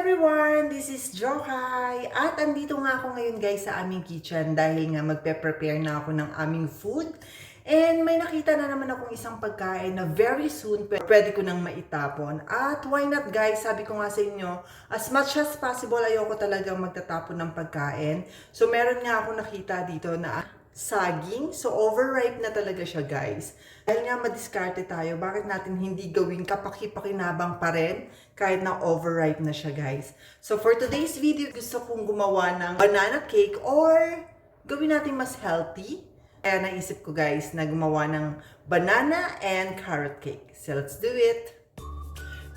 everyone! This is Jokay. At andito nga ako ngayon guys sa aming kitchen dahil nga magpe-prepare na ako ng aming food. And may nakita na naman akong isang pagkain na very soon pwede ko nang maitapon. At why not guys, sabi ko nga sa inyo, as much as possible ayoko talagang magtatapon ng pagkain. So meron nga ako nakita dito na saging. So overripe na talaga siya guys. Dahil nga madiskarte tayo, bakit natin hindi gawing kapaki-pakinabang pa rin kahit na overripe na siya guys. So for today's video, gusto kong gumawa ng banana cake or gawin natin mas healthy. Kaya naisip ko guys na gumawa ng banana and carrot cake. So let's do it!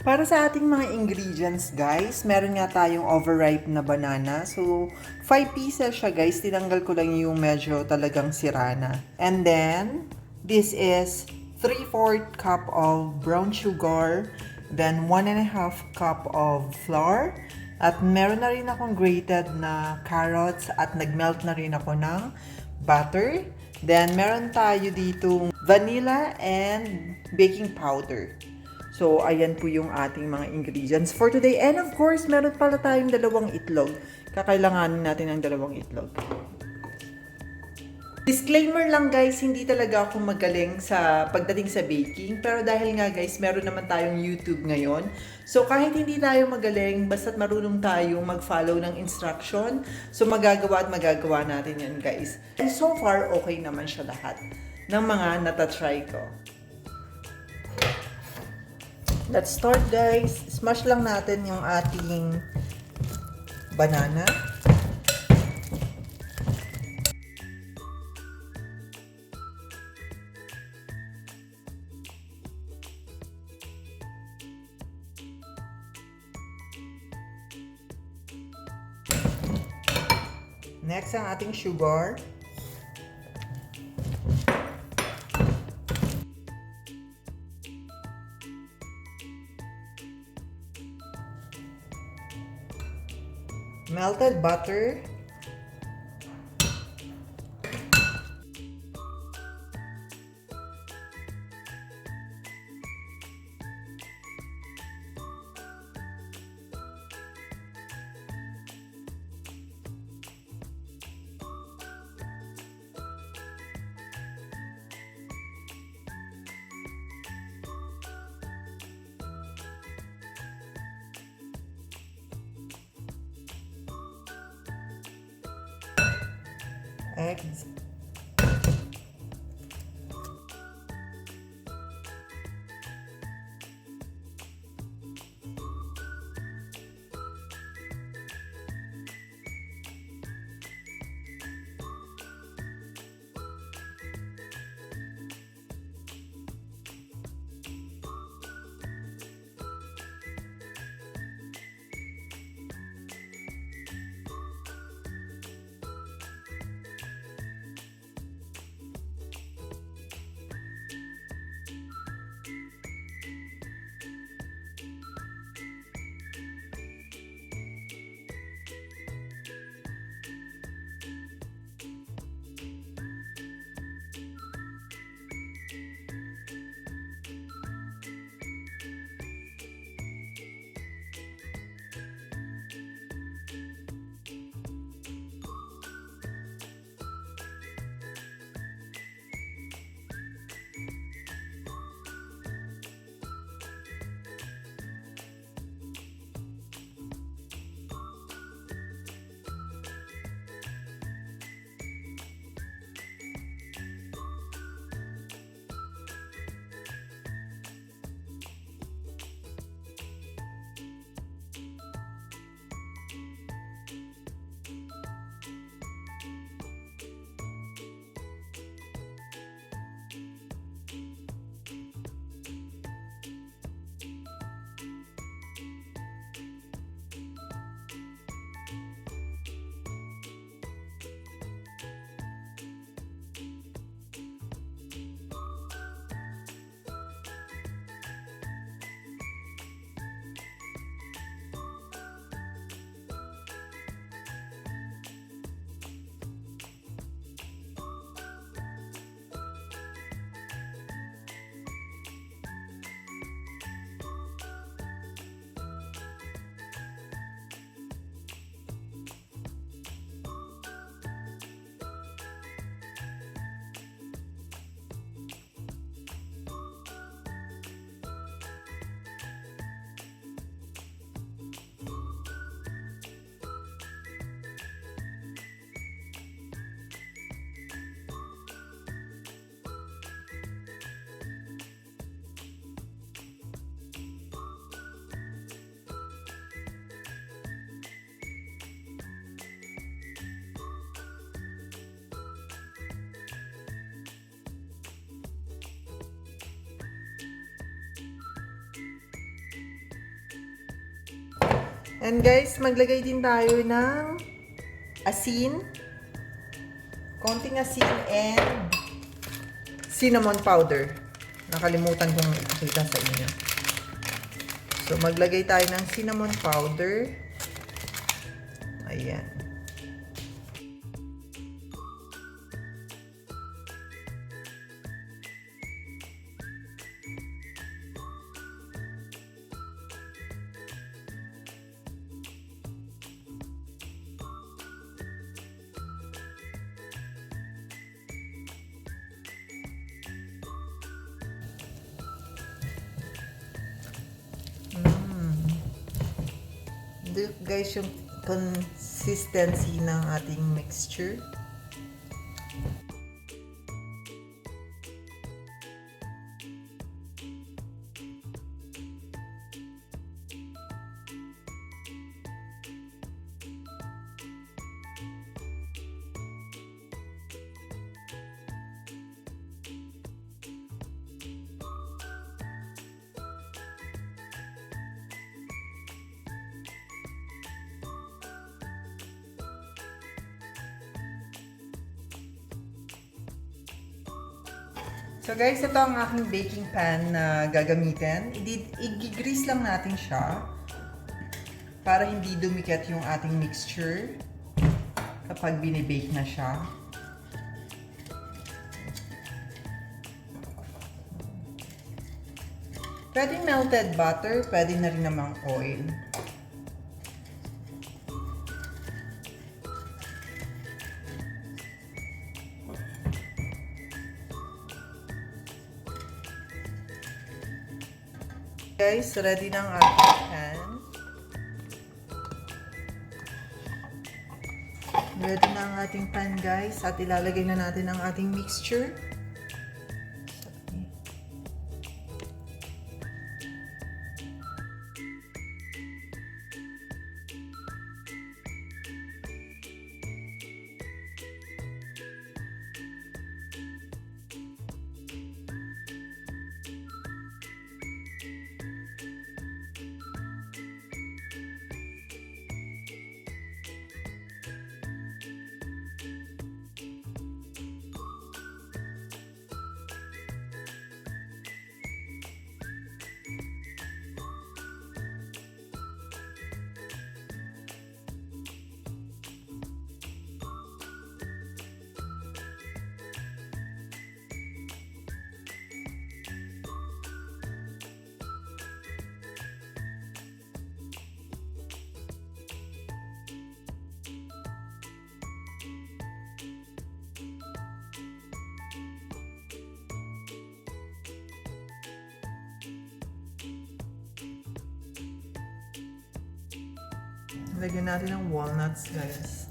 Para sa ating mga ingredients guys, meron nga tayong overripe na banana. So 5 pieces siya guys, tinanggal ko lang yung medyo talagang sira na. And then, this is 3/4 cup of brown sugar, then 1.5 cup of flour, at meron na rin akong grated na carrots at nagmelt na rin ako ng butter. Then meron tayo dito vanilla and baking powder. So ayan po yung ating mga ingredients for today. And of course, meron pala tayong dalawang itlog. Kakailanganin natin ng dalawang itlog. Disclaimer lang guys, hindi talaga ako magaling sa pagdating sa baking. Pero dahil nga guys, meron naman tayong YouTube ngayon. So kahit hindi tayo magaling, basta't marunong tayo mag-follow ng instruction. So magagawa at magagawa natin yan guys. And so far, okay naman siya lahat ng mga natatry ko. Let's start guys. Smash lang natin yung ating banana. Next ang ating sugar. Melted butter. Eggs. And guys, maglagay din tayo ng asin. Konting asin and cinnamon powder. Nakalimutan kong ipakita sa inyo. So, maglagay tayo ng cinnamon powder. Ayan. Ito guys yung consistency ng ating mixture. So guys, ito ang aking baking pan na gagamitin. I-grease lang natin siya para hindi dumikit yung ating mixture kapag binibake na siya. Pwedeng melted butter, pwede na rin namang oil. Guys, ready na ang ating pan. Ready na ang ating pan guys at ilalagay na natin ang ating mixture. Lagyan natin ng walnuts, guys.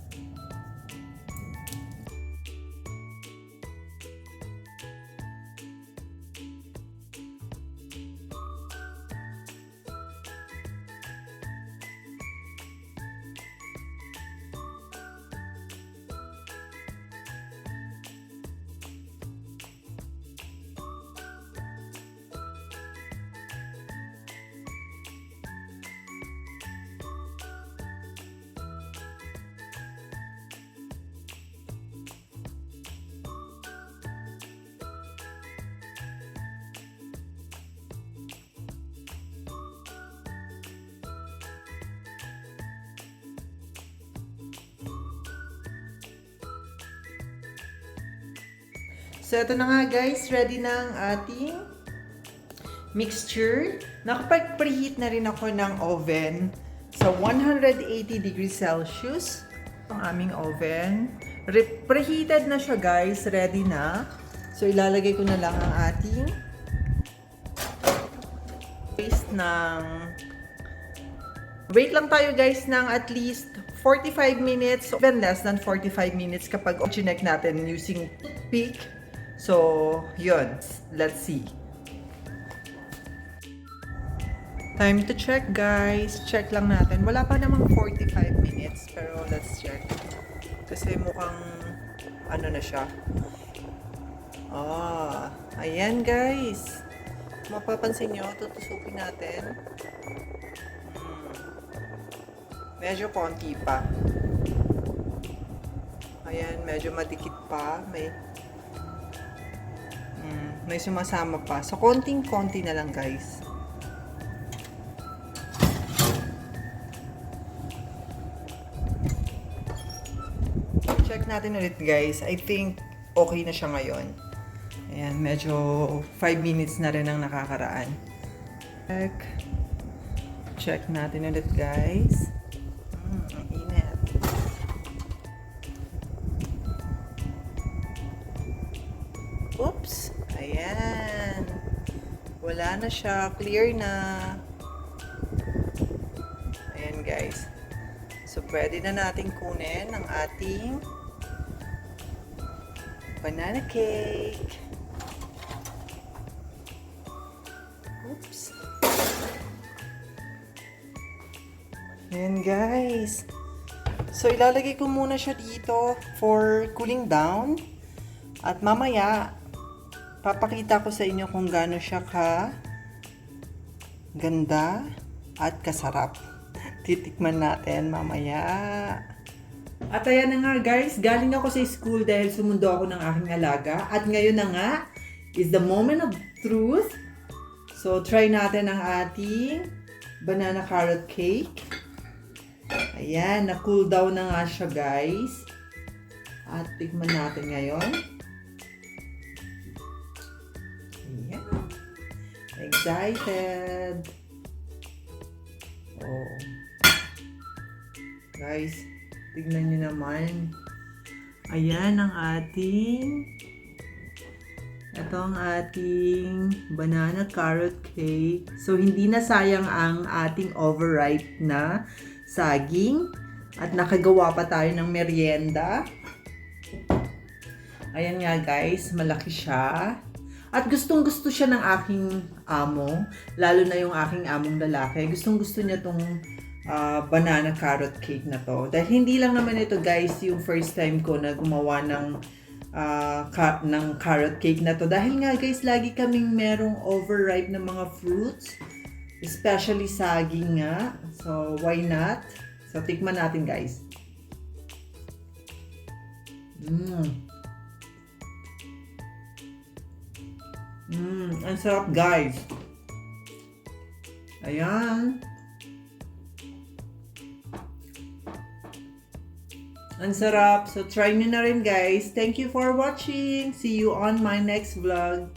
So, ito na nga guys, ready na ang ating mixture. Nakapag-preheat na rin ako ng oven sa 180 degrees Celsius. Ang aming oven. Preheated na siya guys, ready na. So, ilalagay ko na lang ang ating paste ng... Wait lang tayo guys ng at least 45 minutes, even less than 45 minutes kapag chinek natin using toothpick. So, yun. Let's see. Time to check, guys. Check lang natin. Wala pa namang 45 minutes, pero let's check. Kasi mukhang, ano na siya. Ayan, guys. Mapapansin nyo, tutusukin natin. Medyo konti pa. Ayan, medyo madikit pa. May sumasama pa. So, konting-konti na lang, guys. Check natin ulit, guys. I think okay na siya ngayon. Ayan, medyo 5 minutes na rin ang nakakaraan. Check natin ulit, guys. Ang init. Oops! Ayan. Wala na siya. Clear na. Ayan, guys. So, pwede na natin kunin ang ating banana cake. Oops. Ayan, guys. So, ilalagay ko muna siya dito for cooling down. At mamaya, papakita ko sa inyo kung gaano siya ganda at kasarap. Titikman natin mamaya. At ayan na nga, guys, galing ako sa school dahil sumundo ako ng aking alaga. At ngayon na nga is the moment of truth. So, try natin ang ating banana carrot cake. Ayan, na-cool down na nga siya, guys. At tikman natin ngayon. Ayan. Excited. Oh. Guys, tignan nyo naman. Ayan ang ating banana carrot cake. So, hindi na sayang ang ating overripe na saging. At nakagawa pa tayo ng merienda. Ayan nga, guys, malaki siya. At gustong-gusto siya ng aking amo. Lalo na yung aking among lalaki. Gustong-gusto niya tong banana carrot cake na to. Dahil hindi lang naman ito, guys, yung first time ko na gumawa ng carrot cake na to. Dahil nga, guys, lagi kaming merong overripe na mga fruits. Especially saging nga. So, why not? So, tikman natin, guys. Ang sarap, guys. Ayan. Ang sarap. So, try nyo na rin, guys. Thank you for watching. See you on my next vlog.